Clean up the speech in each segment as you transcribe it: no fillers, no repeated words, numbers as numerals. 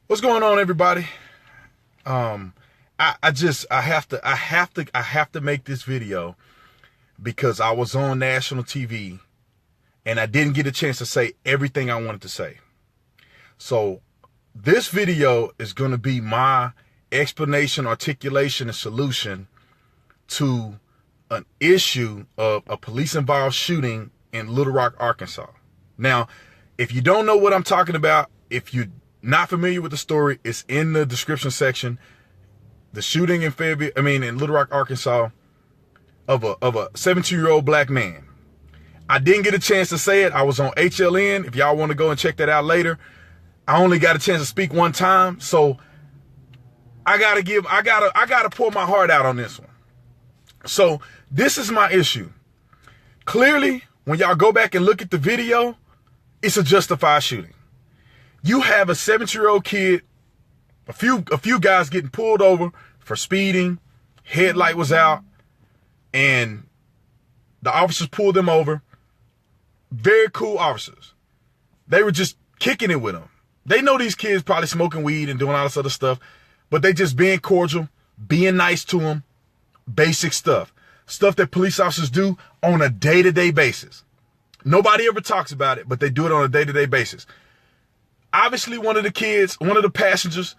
What's going on, everybody? I have to make this video because I was on national TV and I didn't get a chance to say everything I wanted to say. So this video is going to be my explanation, articulation, and solution to an issue of a police-involved shooting in Little Rock, Arkansas. Now, if you don't know what I'm talking about, if you're not familiar with the story, it's in the description section. The shooting in Little Rock, Arkansas, of a 17-year-old black man. I didn't get a chance to say it. I was on HLN. If y'all want to go and check that out later, I only got a chance to speak one time, so I gotta pour my heart out on this one. So this is my issue. Clearly, when y'all go back and look at the video, it's a justified shooting. You have a 17-year-old kid, a few guys getting pulled over for speeding, headlight was out, and the officers pulled them over. Very cool officers. They were just kicking it with them. They know these kids probably smoking weed and doing all this other stuff, but they just being cordial, being nice to them, basic stuff. Stuff that police officers do on a day-to-day basis. Nobody ever talks about it, but they do it on a day-to-day basis. Obviously, one of the passengers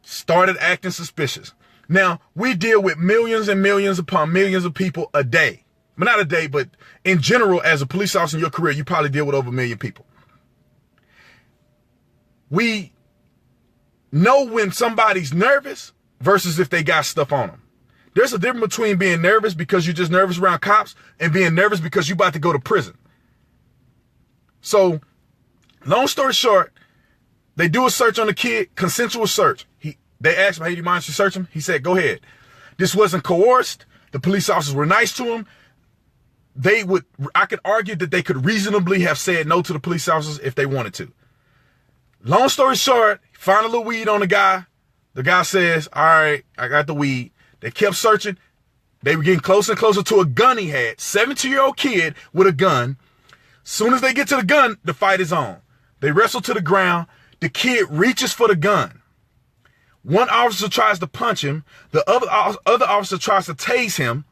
started acting suspicious. Now, we deal with millions and millions upon millions of people a day. But not a day, but in general, as a police officer in your career, you probably deal with over 1 million people. We know when somebody's nervous versus if they got stuff on them. There's a difference between being nervous because you're just nervous around cops and being nervous because you're about to go to prison. So, long story short, they do a search on the kid, consensual search. They asked him, hey, do you mind if you search him? He said, go ahead. This wasn't coerced. The police officers were nice to him. I could argue that they could reasonably have said no to the police officers if they wanted to. Long story short, found a little weed on the guy. The guy says, all right, I got the weed. They kept searching. They were getting closer and closer to a gun he had. 17-year-old kid with a gun. Soon as they get to the gun, the fight is on. They wrestle to the ground. The kid reaches for the gun. One officer tries to punch him. The other officer tries to tase him.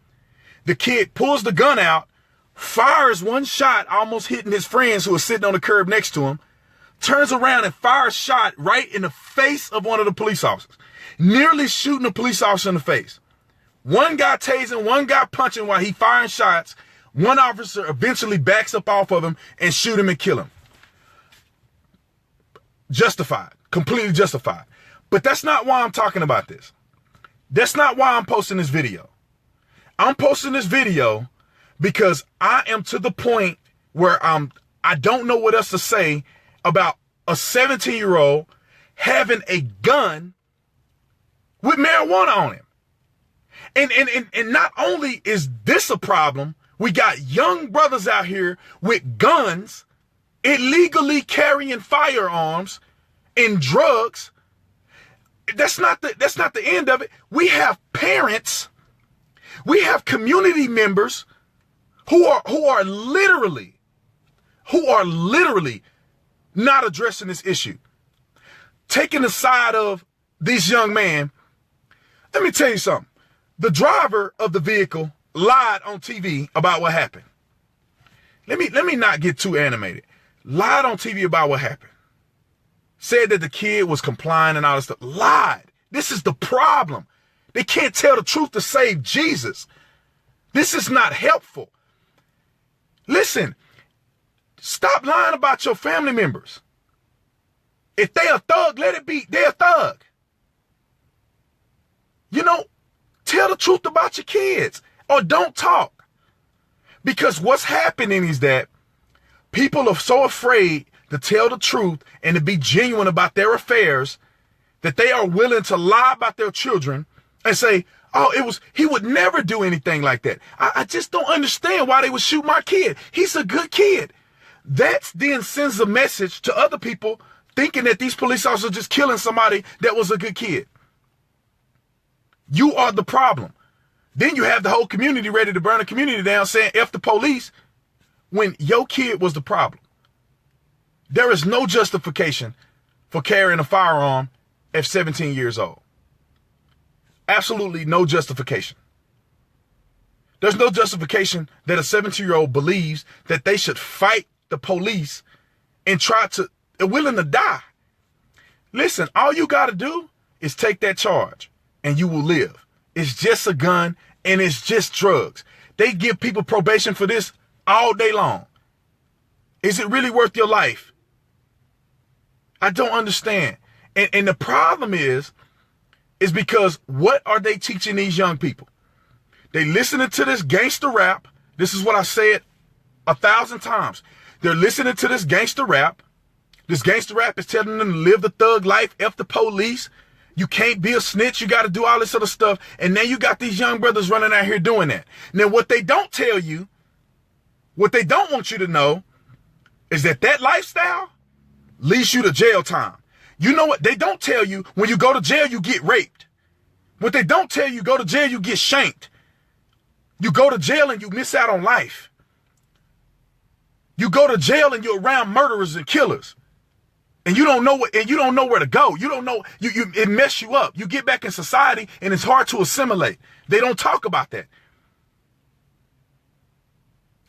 The kid pulls the gun out, fires one shot, almost hitting his friends who are sitting on the curb next to him, turns around and fires a shot right in the face of one of the police officers, nearly shooting a police officer in the face. One guy tasing, one guy punching while he firing shots. One officer eventually backs up off of him and shoot him and kill him. Justified, completely justified. But that's not why I'm talking about this. That's not why I'm posting this video. I'm posting this video because I am to the point where I don't know what else to say about a 17-year-old having a gun with marijuana on him. And not only is this a problem, we got young brothers out here with guns, illegally carrying firearms and drugs. That's not the end of it. We have parents, we have community members who are literally not addressing this issue. Taking the side of this young man. Let me tell you something. The driver of the vehicle lied on TV about what happened. Let me not get too animated. Lied on TV about what happened. Said that the kid was complying and all this stuff. Lied. This is the problem. They can't tell the truth to save Jesus. This is not helpful. Listen, stop lying about your family members. If they a thug, let it be. They're a thug. You know, tell the truth about your kids or don't talk. Because what's happening is that people are so afraid to tell the truth and to be genuine about their affairs that they are willing to lie about their children and say, oh, he would never do anything like that. I just don't understand why they would shoot my kid. He's a good kid. That then sends a message to other people thinking that these police officers are just killing somebody that was a good kid. You are the problem. Then you have the whole community ready to burn the community down saying F the police when your kid was the problem. There is no justification for carrying a firearm at 17 years old. Absolutely no justification. There's no justification that a 17-year-old believes that they should fight the police and are willing to die. Listen, all you got to do is take that charge and you will live. It's just a gun and it's just drugs. They give people probation for this all day long. Is it really worth your life? I don't understand. And the problem is because what are they teaching these young people? They listening to this gangster rap. This is what I said 1,000 times. They're listening to this gangster rap. This gangster rap is telling them to live the thug life, F the police. You can't be a snitch. You got to do all this other stuff. And now you got these young brothers running out here doing that. Now, what they don't tell you, what they don't want you to know is that lifestyle leads you to jail time. You know what? They don't tell you when you go to jail, you get raped. What they don't tell you, go to jail, you get shanked. You go to jail and you miss out on life. You go to jail and you're around murderers and killers. And you don't know where to go. You don't know, it mess you up. You get back in society and it's hard to assimilate. They don't talk about that.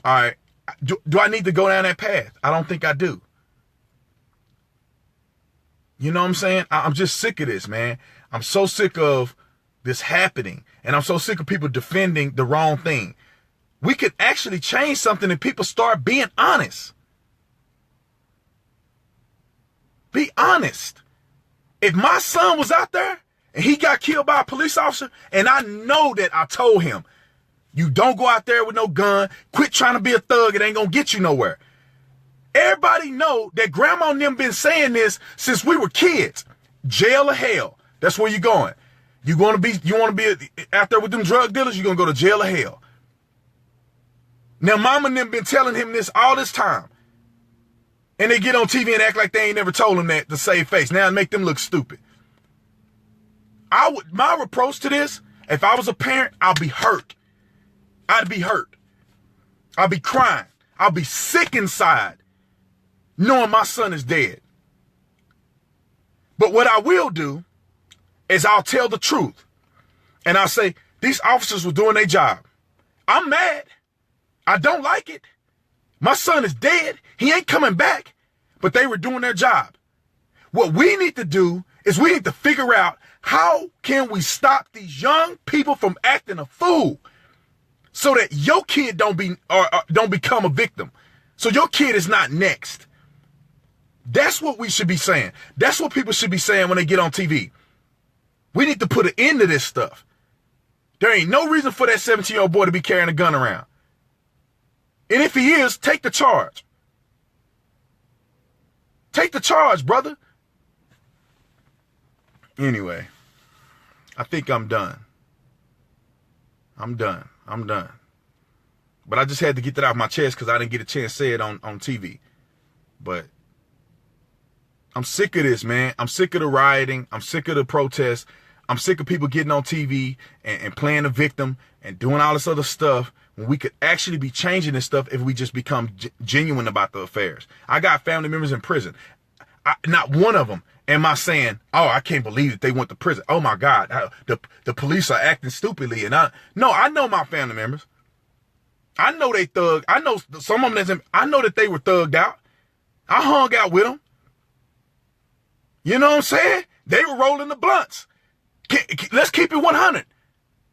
All right. Do I need to go down that path? I don't think I do. You know what I'm saying? I'm just sick of this, man. I'm so sick of this happening. And I'm so sick of people defending the wrong thing. We could actually change something if people start being honest. Be honest. If my son was out there and he got killed by a police officer, and I know that I told him, you don't go out there with no gun, quit trying to be a thug, it ain't gonna get you nowhere. Everybody know that grandma and them been saying this since we were kids. Jail or hell. That's where you're going. You want to be out there with them drug dealers, you're gonna go to jail or hell. Now mama and them been telling him this all this time. And they get on TV and act like they ain't never told him that to save face. Now it make them look stupid. My approach to this, if I was a parent, I'd be hurt. I'd be hurt. I'd be crying. I'd be sick inside knowing my son is dead. But what I will do is I'll tell the truth. And I'll say, these officers were doing their job. I'm mad. I don't like it. My son is dead. He ain't coming back. But they were doing their job. What we need to do is we need to figure out how can we stop these young people from acting a fool so that your kid don't become a victim. So your kid is not next. That's what we should be saying. That's what people should be saying when they get on TV. We need to put an end to this stuff. There ain't no reason for that 17-year-old boy to be carrying a gun around. And if he is, take the charge. Take the charge, brother. Anyway, I think I'm done. I'm done. But I just had to get that off my chest because I didn't get a chance to say it on TV. But I'm sick of this, man. I'm sick of the rioting. I'm sick of the protests. I'm sick of people getting on TV and playing the victim and doing all this other stuff when we could actually be changing this stuff if we just become genuine about the affairs. I got family members in prison. Not one of them am I saying, oh, I can't believe that they went to prison. Oh, my God, the police are acting stupidly. And I know my family members. I know they thug. I know some of them. I know that they were thugged out. I hung out with them. You know what I'm saying? They were rolling the blunts. Let's keep it 100.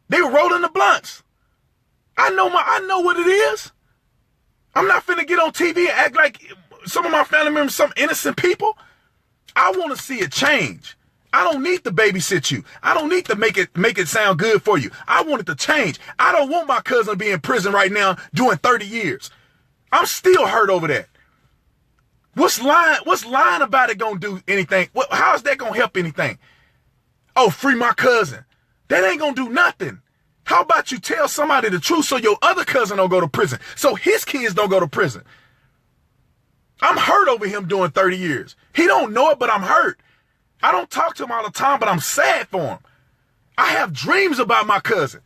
They were rolling the blunts. I know what it is. I'm not finna get on TV and act like some of my family members, some innocent people. I want to see a change. I don't need to babysit you. I don't need to make it sound good for you. I want it to change. I don't want my cousin to be in prison right now doing 30 years. I'm still hurt over that. What's lying about it gonna do anything? How is that gonna help anything? Oh, free my cousin. That ain't gonna do nothing. How about you tell somebody the truth so your other cousin don't go to prison, so his kids don't go to prison? I'm hurt over him doing 30 years. He don't know it, but I'm hurt. I don't talk to him all the time, but I'm sad for him. I have dreams about my cousin.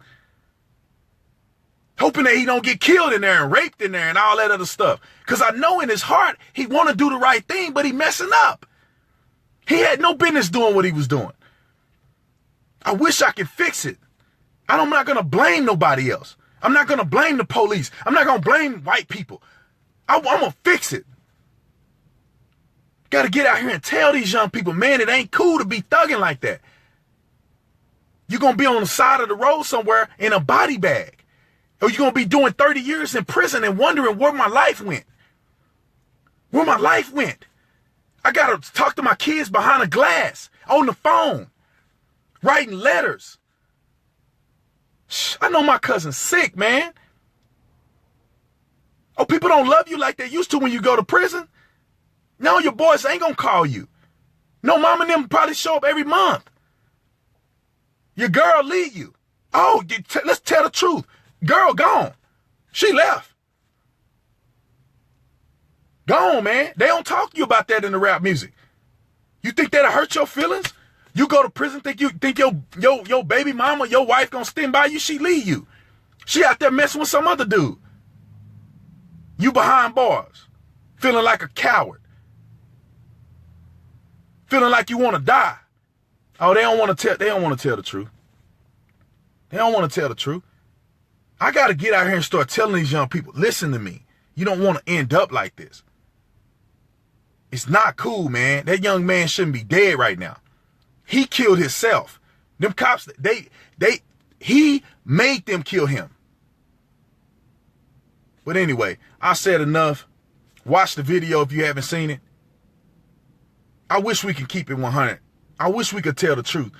Hoping that he don't get killed in there and raped in there and all that other stuff. Because I know in his heart, he want to do the right thing, but he messing up. He had no business doing what he was doing. I wish I could fix it. I'm not going to blame nobody else. I'm not going to blame the police. I'm not going to blame white people. I'm going to fix it. Got to get out here and tell these young people, man, it ain't cool to be thugging like that. You're going to be on the side of the road somewhere in a body bag. Or you're going to be doing 30 years in prison and wondering where my life went. Where my life went. I got to talk to my kids behind a glass, on the phone, writing letters. I know my cousin's sick, man. Oh, people don't love you like they used to when you go to prison. No, your boys ain't going to call you. No, mom and them probably show up every month. Your girl leave you. Oh, let's tell the truth. Girl gone. She left. Gone, man. They don't talk to you about that in the rap music. You think that'll hurt your feelings? You go to prison, think your baby mama, your wife gonna stand by you, she leave you. She out there messing with some other dude. You behind bars, feeling like a coward. Feeling like you want to die. Oh, they don't want to tell the truth. They don't want to tell the truth. I got to get out here and start telling these young people, listen to me. You don't want to end up like this. It's not cool, man. That young man shouldn't be dead right now. He killed himself. Them cops, he made them kill him. But anyway, I said enough. Watch the video if you haven't seen it. I wish we could keep it 100. I wish we could tell the truth.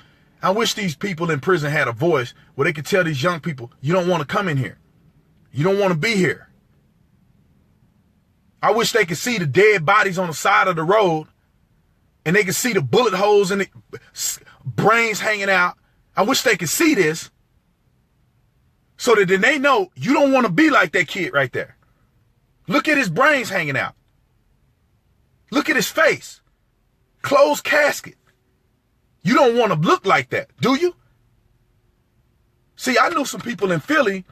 I wish these people in prison had a voice where they could tell these young people, you don't want to come in here. You don't want to be here. I wish they could see the dead bodies on the side of the road and they could see the bullet holes and the brains hanging out. I wish they could see this so that then they know you don't want to be like that kid right there. Look at his brains hanging out. Look at his face. Closed casket. You don't want to look like that, do you? See, I knew some people in Philly.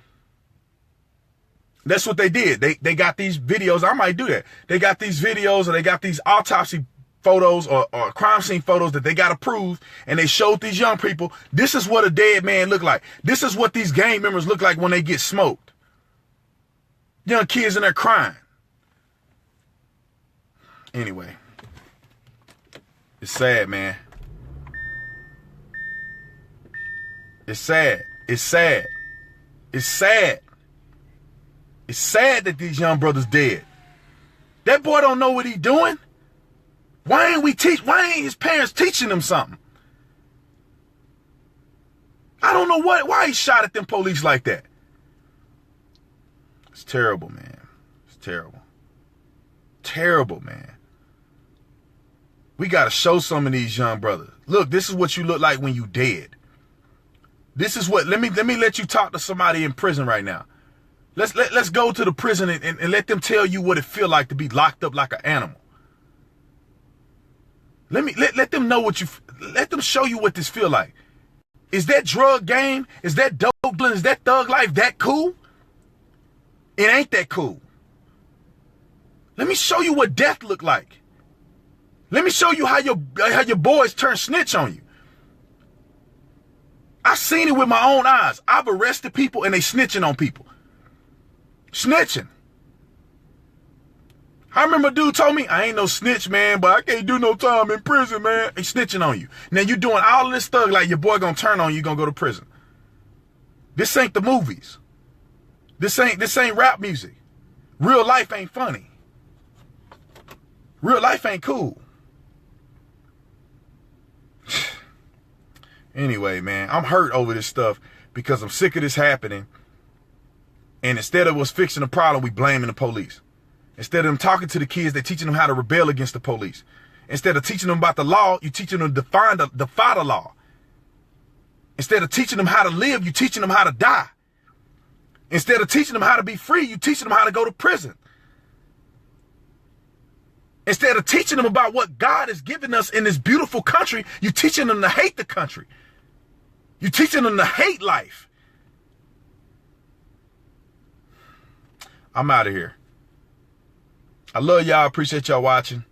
That's what they did. They got these videos. I might do that. They got these videos or they got these autopsy photos or crime scene photos that they got approved. And they showed these young people, this is what a dead man look like. This is what these gang members look like when they get smoked. Young kids in there crying. Anyway. It's sad, man. It's sad. It's sad. It's sad. It's sad that these young brothers dead. That boy don't know what he doing. Why ain't his parents teaching him something? I don't know why he shot at them police like that. It's terrible, man. It's terrible. Terrible, man. We got to show some of these young brothers. Look, this is what you look like when you dead. This is what, let me let you talk to somebody in prison right now. Let's go to the prison and let them tell you what it feel like to be locked up like an animal. Let them know let them show you what this feel like. Is that drug game? Is that dope dealing? Is that thug life that cool? It ain't that cool. Let me show you what death look like. Let me show you how your boys turn snitch on you. I've seen it with my own eyes. I've arrested people and they snitching on people. Snitching. I remember a dude told me, I ain't no snitch, man, but I can't do no time in prison, man. He's snitching on you. Now you doing all of this thug like your boy gonna turn on you, gonna go to prison. This ain't the movies. This ain't rap music. Real life ain't funny. Real life ain't cool. Anyway, man, I'm hurt over this stuff because I'm sick of this happening. And instead of us fixing the problem, we blaming the police. Instead of them talking to the kids, they're teaching them how to rebel against the police. Instead of teaching them about the law, you're teaching them to defy the law. Instead of teaching them how to live, you're teaching them how to die. Instead of teaching them how to be free, you're teaching them how to go to prison. Instead of teaching them about what God has given us in this beautiful country, you're teaching them to hate the country. You're teaching them to hate life. I'm out of here. I love y'all. Appreciate y'all watching.